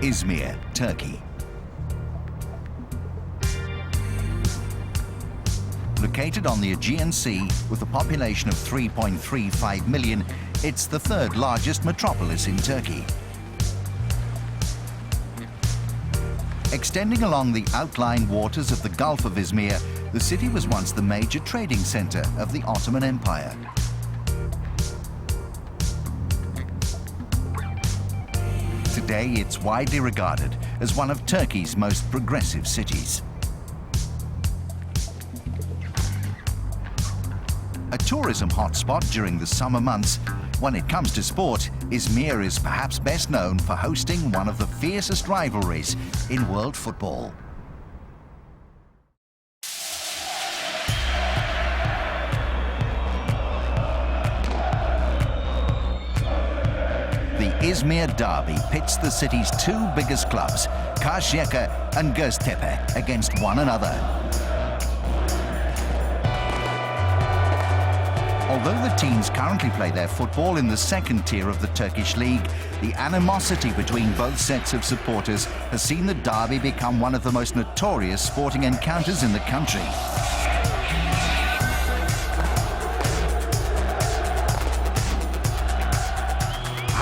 Izmir, Turkey. Located on the Aegean Sea with a population of 3.35 million, it's the third largest metropolis in Turkey. Extending along the outlying waters of the Gulf of Izmir, the city was once the major trading center of the Ottoman Empire. Today, it's widely regarded as one of Turkey's most progressive cities. A tourism hotspot during the summer months, when it comes to sport, Izmir is perhaps best known for hosting one of the fiercest rivalries in world football. The Izmir derby pits the city's two biggest clubs, Karşıyaka and Göztepe, against one another. Although the teams currently play their football in the second tier of the Turkish league, the animosity between both sets of supporters has seen the derby become one of the most notorious sporting encounters in the country.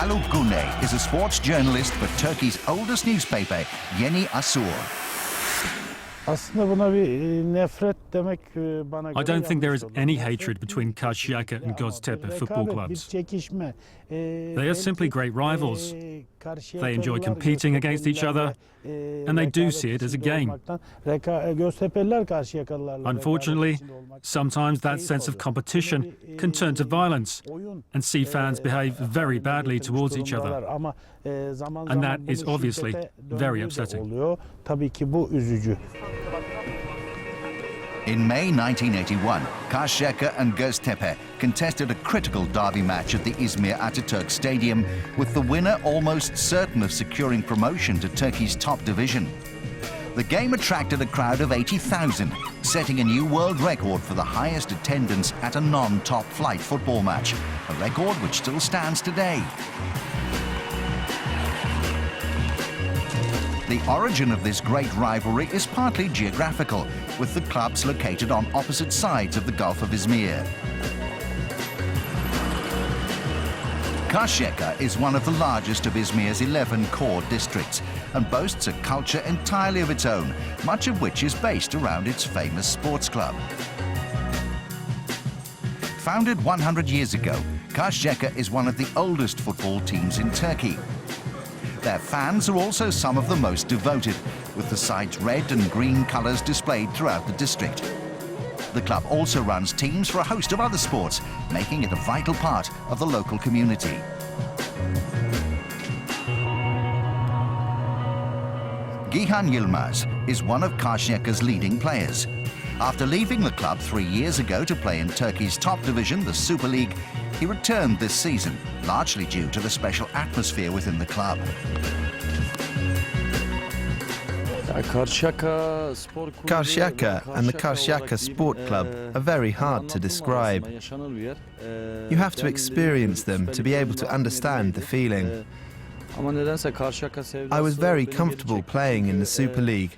Haluk Güney is a sports journalist for Turkey's oldest newspaper, Yeni Asur. I don't think there is any hatred between Karşıyaka and Göztepe football clubs. They are simply great rivals. They enjoy competing against each other, and they do see it as a game. Unfortunately, sometimes that sense of competition can turn to violence and see fans behave very badly towards each other. And that is obviously very upsetting. In May 1981, Karşıyaka and Göztepe contested a critical derby match at the Izmir Atatürk Stadium, with the winner almost certain of securing promotion to Turkey's top division. The game attracted a crowd of 80,000, setting a new world record for the highest attendance at a non-top flight football match, a record which still stands today. The origin of this great rivalry is partly geographical, with the clubs located on opposite sides of the Gulf of Izmir. Karşıyaka is one of the largest of Izmir's 11 core districts and boasts a culture entirely of its own, much of which is based around its famous sports club. Founded 100 years ago, Karşıyaka is one of the oldest football teams in Turkey. Their fans are also some of the most devoted, with the side's red and green colours displayed throughout the district. The club also runs teams for a host of other sports, making it a vital part of the local community. Gihan Yilmaz is one of Karşıyaka's leading players. After leaving the club 3 years ago to play in Turkey's top division, the Super League, he returned this season, largely due to the special atmosphere within the club. Karşıyaka and the Karşıyaka Sport Club are very hard to describe. You have to experience them to be able to understand the feeling. I was very comfortable playing in the Super League,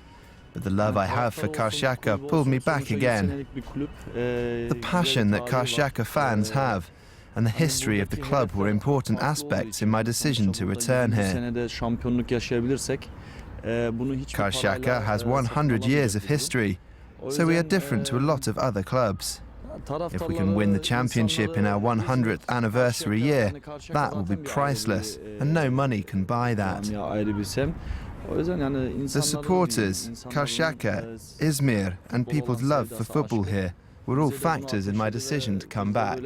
but the love I have for Karşıyaka pulled me back again. The passion that Karşıyaka fans have and the history of the club were important aspects in my decision to return here. Karşıyaka has 100 years of history, so we are different to a lot of other clubs. If we can win the championship in our 100th anniversary year, that will be priceless, and no money can buy that. The supporters, Karşıyaka, Izmir, and people's love for football here were all factors in my decision to come back.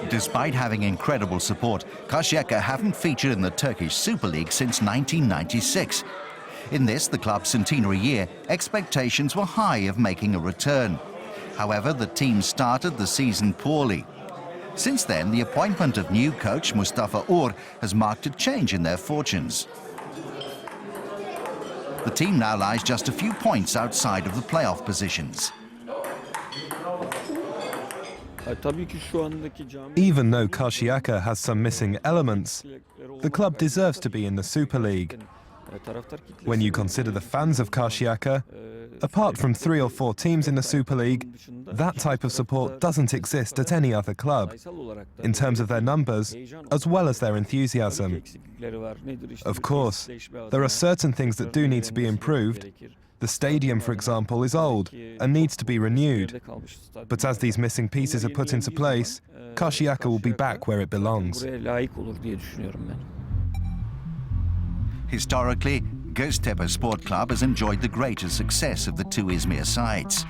Despite having incredible support, Karşıyaka haven't featured in the Turkish Super League since 1996. In this, the club's centenary year, expectations were high of making a return. However, the team started the season poorly. Since then, the appointment of new coach Mustafa Ur has marked a change in their fortunes. The team now lies just a few points outside of the playoff positions. Even though Karşıyaka has some missing elements, The club deserves to be in the Super League. When you consider the fans of Karşıyaka, apart from 3 or 4 teams in the Super League, that type of support doesn't exist at any other club, in terms of their numbers, as well as their enthusiasm. Of course, there are certain things that do need to be improved. The stadium, for example, is old and needs to be renewed. But as these missing pieces are put into place, Karşıyaka will be back where it belongs. Historically, Göztepe Sport Club has enjoyed the greater success of the two Izmir sides.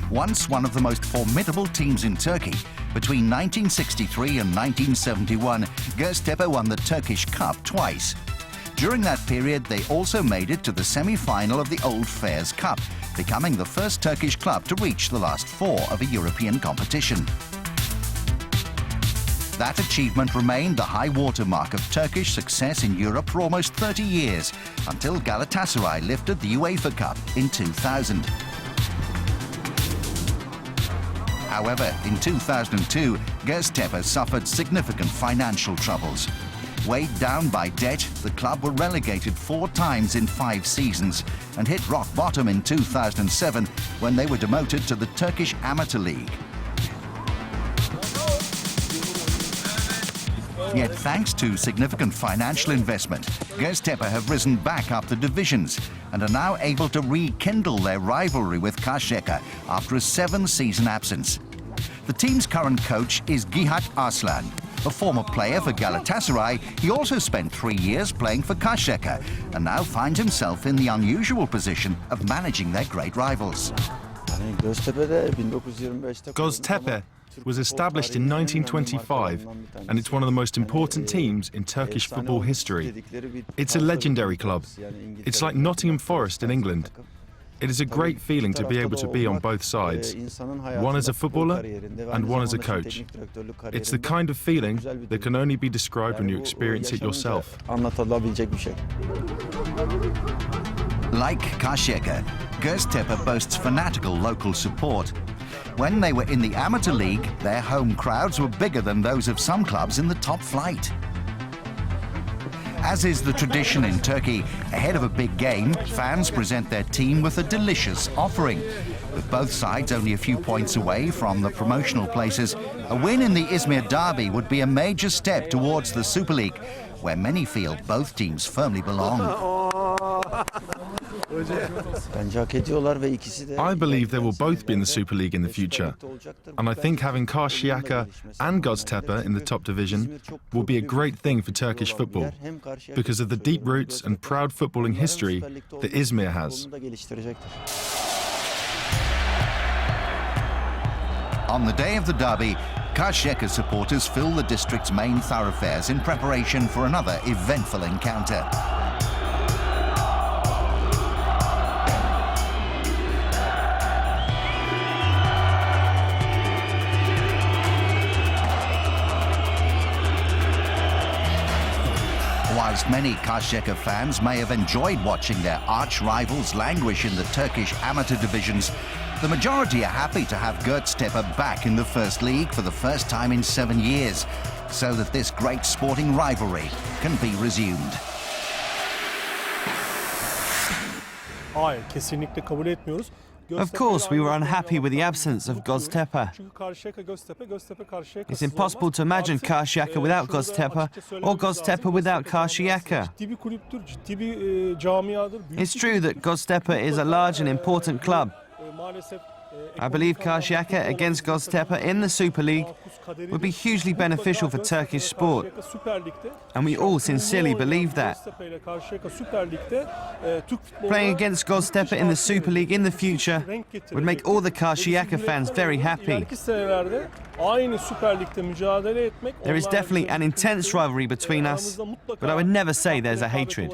Once one of the most formidable teams in Turkey, between 1963 and 1971, Göztepe won the Turkish Cup twice. During that period, they also made it to the semi-final of the Old Fairs Cup, becoming the first Turkish club to reach the last 4 of a European competition. That achievement remained the high watermark of Turkish success in Europe for almost 30 years, until Galatasaray lifted the UEFA Cup in 2000. However, in 2002, Göztepe suffered significant financial troubles. Weighed down by debt, the club were relegated 4 times in 5 seasons and hit rock bottom in 2007 when they were demoted to the Turkish Amateur League. Yet thanks to significant financial investment, Göztepe have risen back up the divisions and are now able to rekindle their rivalry with Karşıyaka after a 7-season absence. The team's current coach is Gihat Arslan. A former player for Galatasaray, he also spent 3 years playing for Karşıyaka and now finds himself in the unusual position of managing their great rivals. Göztepe was established in 1925 and it's one of the most important teams in Turkish football history. It's a legendary club. It's like Nottingham Forest in England. It is a great feeling to be able to be on both sides, one as a footballer and one as a coach. It's the kind of feeling that can only be described when you experience it yourself. Like Karşıyaka, Göztepe boasts fanatical local support. When they were in the Amateur League, their home crowds were bigger than those of some clubs in the top flight. As is the tradition in Turkey, ahead of a big game, fans present their team with a delicious offering. With both sides only a few points away from the promotional places, a win in the Izmir derby would be a major step towards the Super League, where many feel both teams firmly belong. I believe they will both be in the Super League in the future, and I think having Karşıyaka and Göztepe in the top division will be a great thing for Turkish football because of the deep roots and proud footballing history that Izmir has. On the day of the derby, Karşıyaka supporters fill the district's main thoroughfares in preparation for another eventful encounter. Whilst many Karşıyaka fans may have enjoyed watching their arch rivals languish in the Turkish amateur divisions, the majority are happy to have Göztepe back in the First League for the first time in 7 years, so that this great sporting rivalry can be resumed. Hayır, kesinlikle kabul etmiyoruz. Of course, we were unhappy with the absence of Göztepe. It's impossible to imagine Karşıyaka without Göztepe or Göztepe without Karşıyaka. It's true that Göztepe is a large and important club. I believe Karşıyaka against Göztepe in the Super League would be hugely beneficial for Turkish sport, and we all sincerely believe that. Playing against Göztepe in the Super League in the future would make all the Karşıyaka fans very happy. There is definitely an intense rivalry between us, but I would never say there's a hatred.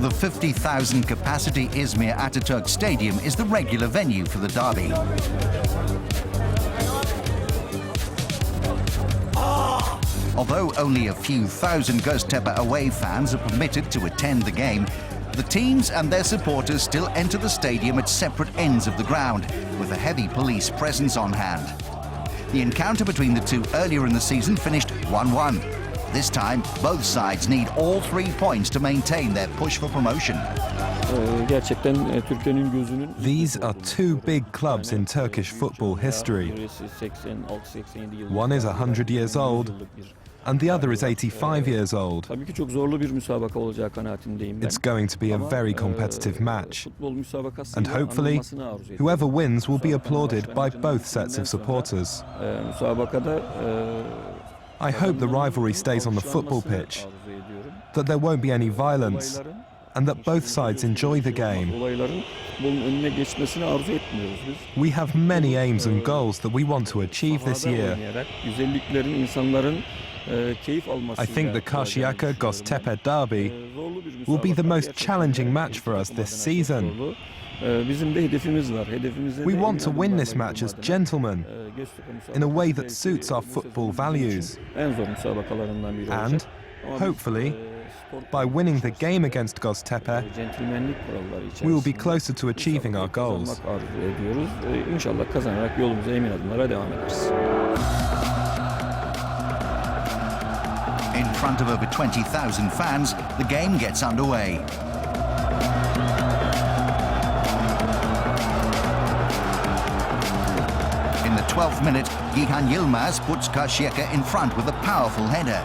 The 50,000 capacity Izmir Atatürk Stadium is the regular venue for the derby. Although only a few thousand Göztepe away fans are permitted to attend the game, The teams and their supporters still enter the stadium at separate ends of the ground, with a heavy police presence on hand. The encounter between the two earlier in the season finished 1-1. This time, both sides need all 3 points to maintain their push for promotion. These are two big clubs in Turkish football history. One is 100 years old, and the other is 85 years old. It's going to be a very competitive match, and hopefully, whoever wins will be applauded by both sets of supporters. I hope the rivalry stays on the football pitch, that there won't be any violence, and that both sides enjoy the game. We have many aims and goals that we want to achieve this year. I think the Karşıyaka-Göztepe derby will be the most challenging match for us this season. We want to win this match as gentlemen, in a way that suits our football values. And, hopefully, by winning the game against Göztepe, we will be closer to achieving our goals. In front of over 20,000 fans, the game gets underway. In the 12th minute, Gihan Yilmaz puts Karşıyaka in front with a powerful header.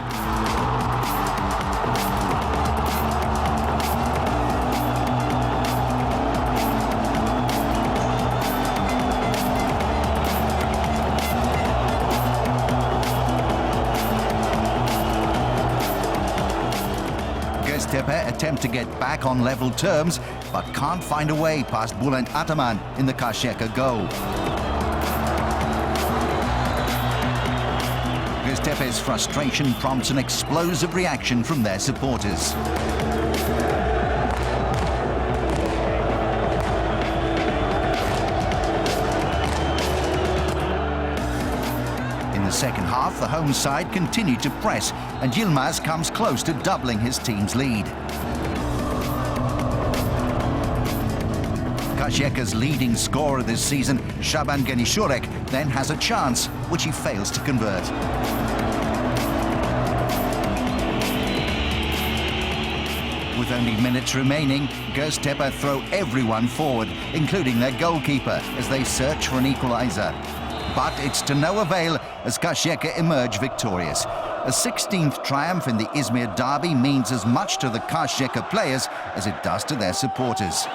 Göztepe attempt to get back on level terms, but can't find a way past Bülent Ataman in the Karşıyaka goal. Göztepe's frustration prompts an explosive reaction from their supporters. In the second half, the home side continued to press, and Yilmaz comes close to doubling his team's lead. Karşıyaka's leading scorer this season, Şaban Genişürek, then has a chance, which he fails to convert. With only minutes remaining, Göztepe throw everyone forward, including their goalkeeper, as they search for an equaliser. But it's to no avail as Karşıyaka emerge victorious. A 16th triumph in the Izmir derby means as much to the Karşıyaka players as it does to their supporters.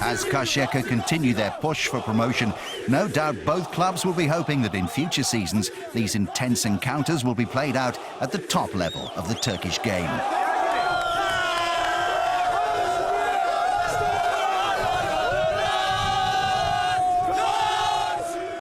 As Karşıyaka continue their push for promotion, no doubt both clubs will be hoping that in future seasons these intense encounters will be played out at the top level of the Turkish game.